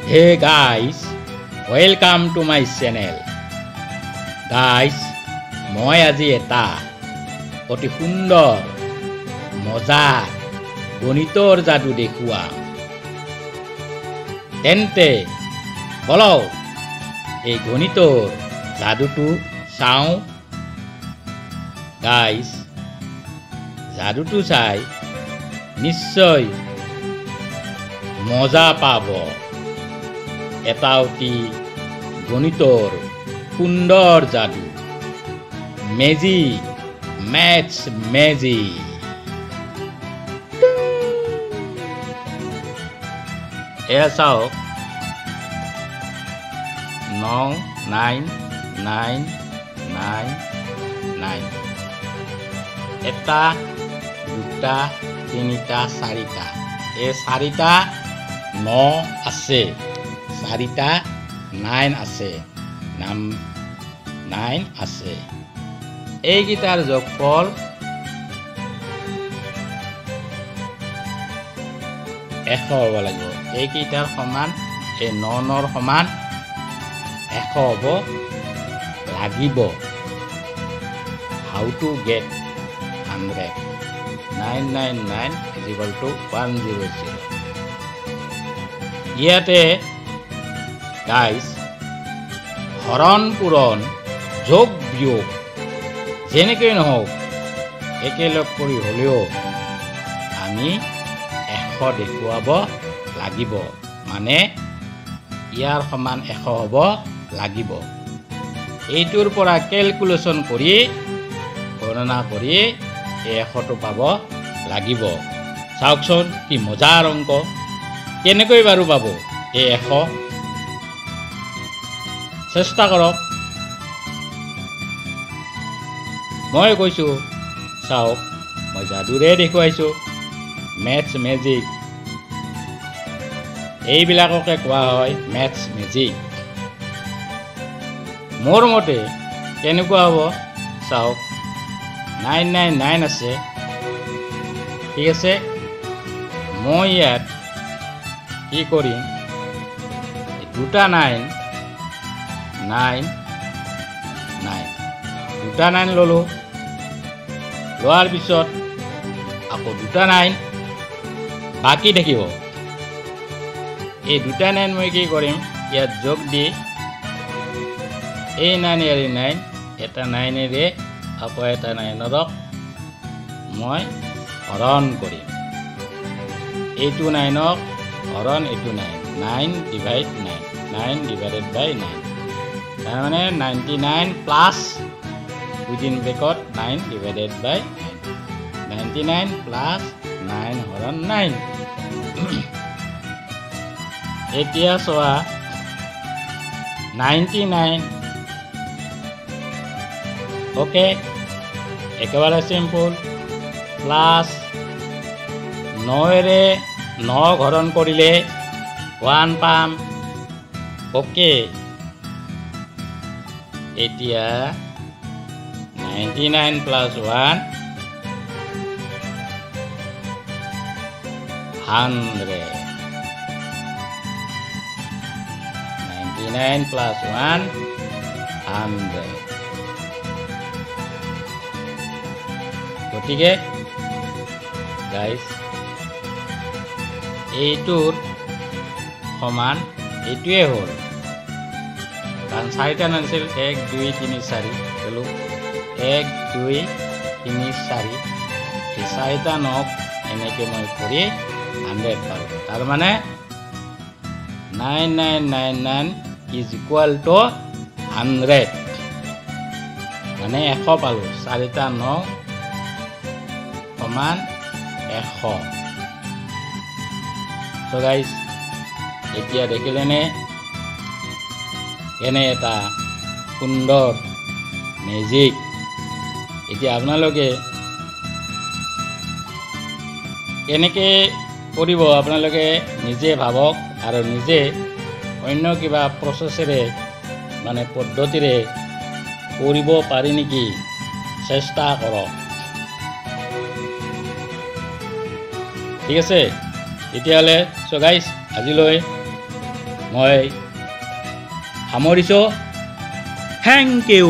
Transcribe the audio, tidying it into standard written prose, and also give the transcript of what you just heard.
Hey guys, welcome to my channel. Guys, মই আজি এটা অতি সুন্দৰ মজাৰ গণিতৰ যাদু দেখুৱাম। তেন্তে বলক এই গণিতৰ যাদুটো চাওঁ। গাইজ, যাদুটো চাই নিশ্চয় মজা পাব। এটা অতি গণিতৰ সুন্দৰ যাদু, মেজিক, ম্যাথছ মেজিক। এয়া চাওক, 9 9 9 9 9 এটা, দুটা, তিনিটা, চাৰিটা। এই চাৰিটা 9 আছে, চাৰিটা 9 আছে, 9 আছে। এইকেইটাৰ যোগফল 100 হ'ব লাগিব। এইকেইটাৰ সমান, এই 9 সমান 100 হ'ব লাগিব। How to get 100? 999 is equal to 100. ইয়াতে গাইজ হৰণ পূৰণ যোগ বিয়োগ যেনেকৈ নহওক একেলগ কৰি হ'লেও আমি 100 দেখুৱাব লাগিব। মানে ইয়াৰ সমান 100 হ'ব লাগিব। এইটোৰ পৰা কেলকুলেশ্যন কৰি গণনা কৰি এই 100টো পাব লাগিব। চাওকচোন কি মজাৰ অংক। কেনেকৈ বাৰু পাব এই 100? চেষ্টা কৰক। মই কৈছোঁ চাওক, মই যাদুৰে দেখুৱাইছোঁ, মেথছ মেজিক। এইবিলাককে কোৱা হয় মেথছ মেজিক। মোৰ মতে কেনেকুৱা হ'ব চাওক, 999 আছে, ঠিক আছে। মই ইয়াত কি কৰিম, দুটা 9 9 9 দুটা 9 ল'লোঁ। লোৱাৰ পিছত আকৌ দুটা 9 বাকী থাকিব। এই দুটা 9 মই কি কৰিম, ইয়াত যোগ দি এই 9 এৰি 9, এটা 9 এৰি আকৌ এটা 9ক মই হৰণ কৰিম। এইটো 9ক হৰণ এইটো 9, 9 ডিভাইড 9, 9 ডিভাইডেড বাই 9। তাৰমানে 99 প্লাছ উইদিন ব্ৰেকত 9 ডিভাইডেড বাই 9, 99 প্লাছ 9 হৰণ 9। এতিয়া চোৱা, 99 অ'কে, একেবাৰে চিম্পুল। প্লাছ 9ৰে 9 হৰণ কৰিলে 1 পাম। অ'কে, এতিয়া 99 প্লাছ 1 100। 99 প্লাছ 1 100। গতিকে গাইজ, এইটোৰ সমান এইটোৱে হ'ল। কাৰণ 4টা নাছিল, 1 2 3 4 ক'লোঁ, 1 2 3 4। এই 4টা 9ক এনেকৈ মই কৰি 100 পালোঁ। তাৰমানে 9999 ইজ ইকুৱেল টু 100। মানে 100 পালোঁ। 4টা 9 সমান 100। চ' গাইজ, এতিয়া দেখিলেনে কেনে এটা সুন্দৰ মেজিক। এতিয়া আপোনালোকে কেনেকৈ কৰিব আপোনালোকে নিজে ভাবক, আৰু নিজে অন্য কিবা প্ৰচেছেৰে মানে পদ্ধতিৰে কৰিব পাৰি নেকি চেষ্টা কৰক। ঠিক আছে, তেতিয়াহ'লে চ' গাইজ আজিলৈ মই সামৰিছোঁ থেংক ইউ